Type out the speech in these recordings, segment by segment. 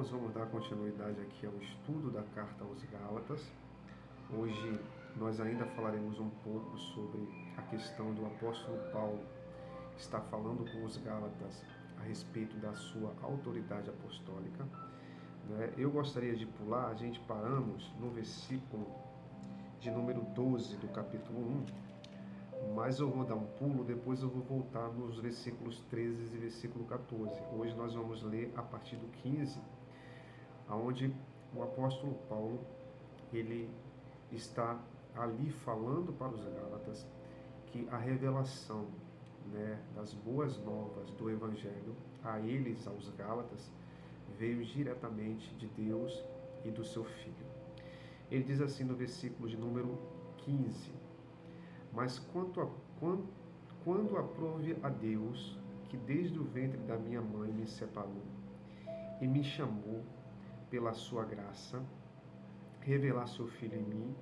irmãos, vamos dar continuidade aqui ao estudo da carta aos Gálatas. Hoje nós ainda falaremos um pouco sobre a questão do apóstolo Paulo estar falando com os Gálatas a respeito da sua autoridade apostólica. Eu gostaria de pular, a gente paramos no versículo de número 12 do capítulo 1, mas eu vou dar um pulo, depois eu vou voltar nos versículos 13 e versículo 14. Hoje nós vamos ler a partir do 15, onde o apóstolo Paulo, ele está ali falando para os Gálatas que a revelação, das boas novas do Evangelho a eles, aos Gálatas, veio diretamente de Deus e do seu Filho. Ele diz assim no versículo de número 15: mas quando aprove a Deus, que desde o ventre da minha mãe me separou e me chamou pela sua graça, revelar seu Filho em mim,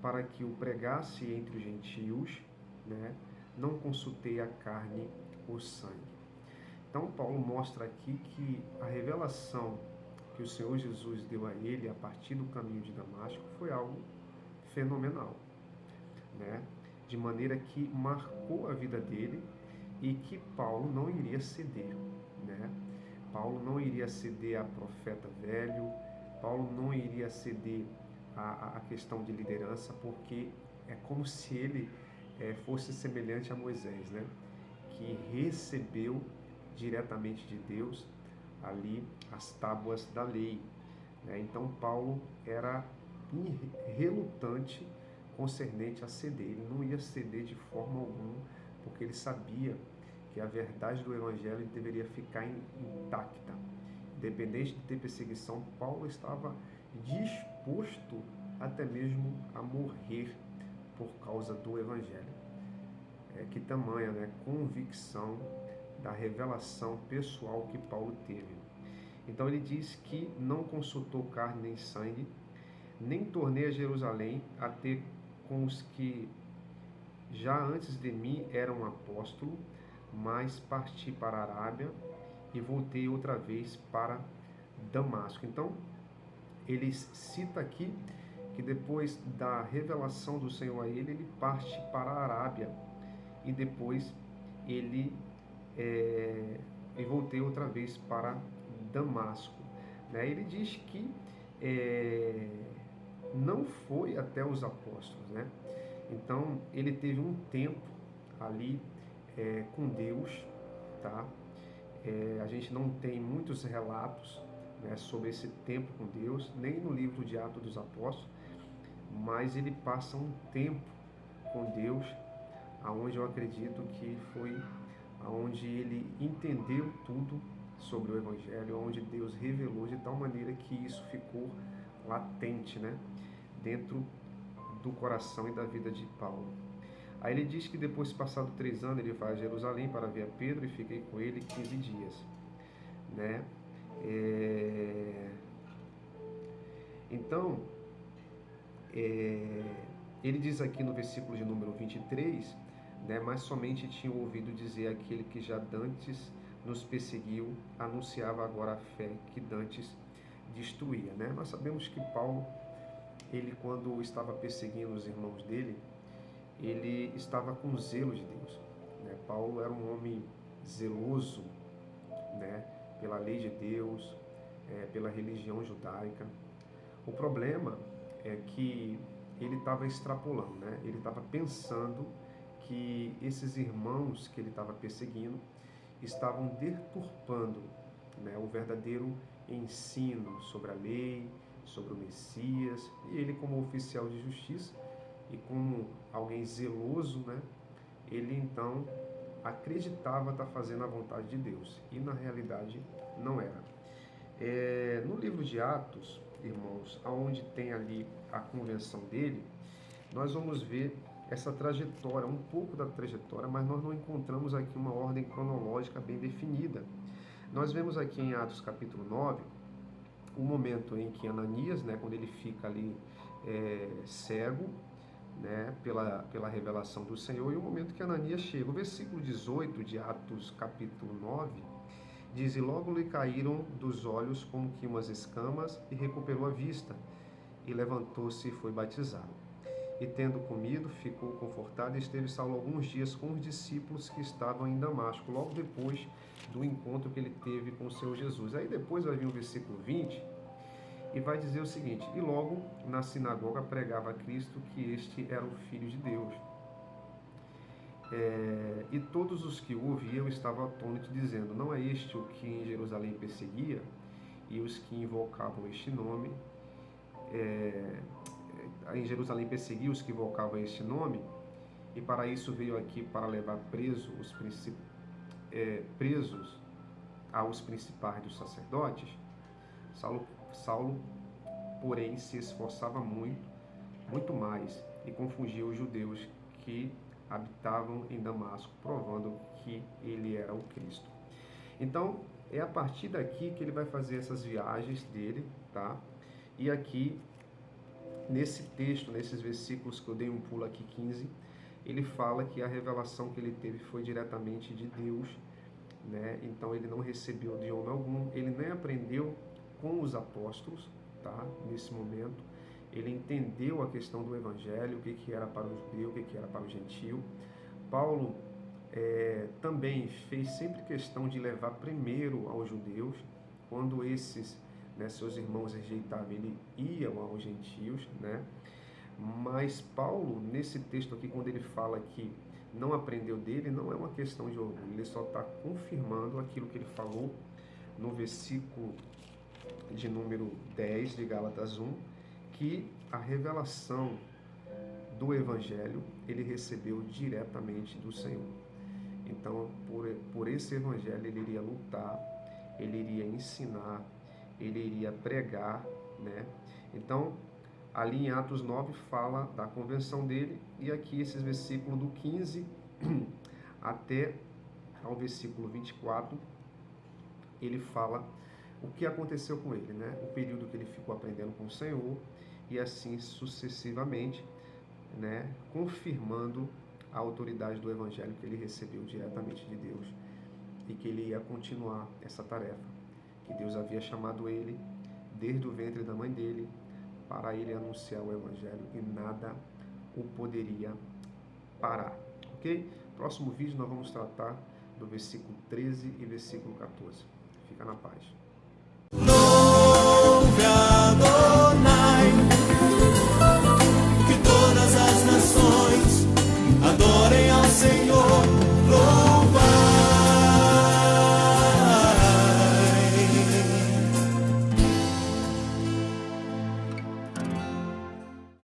para que o pregasse entre os gentios, não consultei a carne ou sangue. Então Paulo mostra aqui que a revelação que o Senhor Jesus deu a ele a partir do caminho de Damasco foi algo fenomenal, de maneira que marcou a vida dele e que Paulo não iria ceder. Paulo não iria ceder a profeta velho, Paulo não iria ceder a questão de liderança, porque é como se ele fosse semelhante a Moisés, que recebeu diretamente de Deus ali as tábuas da lei. Então Paulo era relutante concernente a ceder, ele não ia ceder de forma alguma, porque ele sabia que a verdade do Evangelho deveria ficar intacta. Independente de ter perseguição, Paulo estava disposto até mesmo a morrer por causa do Evangelho. Que tamanha convicção da revelação pessoal que Paulo teve. Então ele diz que não consultou carne nem sangue, nem tornei a Jerusalém a ter com os que já antes de mim eram apóstolo, mas parti para a Arábia e voltei outra vez para Damasco. Então ele cita aqui que depois da revelação do Senhor a ele, ele parte para a Arábia e depois ele e voltei outra vez para Damasco. Ele diz que não foi até os apóstolos. Então ele teve um tempo ali com Deus. A gente não tem muitos relatos sobre esse tempo com Deus, nem no livro de Atos dos Apóstolos, mas ele passa um tempo com Deus, aonde eu acredito que foi aonde ele entendeu tudo sobre o Evangelho, onde Deus revelou de tal maneira que isso ficou latente, dentro do coração e da vida de Paulo. Aí ele diz que depois, passado 3 anos, ele vai a Jerusalém para ver a Pedro e fiquei com ele 15 dias. Então, ele diz aqui no versículo de número 23, mas somente tinha ouvido dizer aquele que já dantes nos perseguiu, anunciava agora a fé que dantes destruía. Nós sabemos que Paulo, ele quando estava perseguindo os irmãos dele, ele estava com zelo de Deus. Paulo era um homem zeloso, pela lei de Deus, pela religião judaica. O problema é que ele estava extrapolando, ele estava pensando que esses irmãos que ele estava perseguindo estavam deturpando o verdadeiro ensino sobre a lei, sobre o Messias, e ele, como oficial de justiça e como alguém zeloso, ele então acreditava estar fazendo a vontade de Deus, e na realidade não era. No livro de Atos, irmãos, onde tem ali a convenção dele, nós vamos ver essa trajetória, um pouco da trajetória, mas nós não encontramos aqui uma ordem cronológica bem definida. Nós vemos aqui em Atos capítulo 9, o momento em que Ananias, quando ele fica ali cego, pela revelação do Senhor, e o momento que Ananias chega. O versículo 18 de Atos capítulo 9, Diz: e logo lhe caíram dos olhos como que umas escamas, e recuperou a vista, e levantou-se e foi batizado. E tendo comido, ficou confortado, e esteve Saulo alguns dias com os discípulos que estavam em Damasco, logo depois do encontro que ele teve com o Senhor Jesus. Aí depois vai vir o versículo 20, e vai dizer o seguinte: e logo na sinagoga pregava a Cristo que este era o Filho de Deus. E todos os que o ouviam estavam atônitos, dizendo: não é este o que em Jerusalém perseguia? E os que invocavam este nome, em Jerusalém perseguia os que invocavam este nome, e para isso veio aqui para levar presos aos principais dos sacerdotes. Saulo, porém, se esforçava muito mais, e confundia os judeus que habitavam em Damasco, provando que ele era o Cristo. Então, é a partir daqui que ele vai fazer essas viagens dele, tá? E aqui, nesse texto, nesses versículos que eu dei um pulo aqui, 15, ele fala que a revelação que ele teve foi diretamente de Deus, né? Então, ele não recebeu de homem algum, ele nem aprendeu com os apóstolos, tá? Nesse momento, ele entendeu a questão do evangelho, o que era para o judeu, o que era para o gentio. Paulo também fez sempre questão de levar primeiro aos judeus, quando esses, né, seus irmãos rejeitavam, ele ia aos gentios, né? Mas Paulo, nesse texto aqui, quando ele fala que não aprendeu dele, não é uma questão de orgulho, ele só está confirmando aquilo que ele falou no versículo de número 10 de Gálatas 1, que a revelação do Evangelho ele recebeu diretamente do Senhor. Então, por esse Evangelho ele iria lutar, ele iria ensinar, ele iria pregar, né? Então, ali em Atos 9 fala da convenção dele, e aqui esses versículos do 15 até ao versículo 24, ele fala o que aconteceu com ele, né? O período que ele ficou aprendendo com o Senhor, e assim sucessivamente, né? Confirmando a autoridade do Evangelho que ele recebeu diretamente de Deus, e que ele ia continuar essa tarefa, que Deus havia chamado ele desde o ventre da mãe dele, para ele anunciar o Evangelho, e nada o poderia parar, ok? Próximo vídeo nós vamos tratar do versículo 13 e versículo 14. Fica na paz.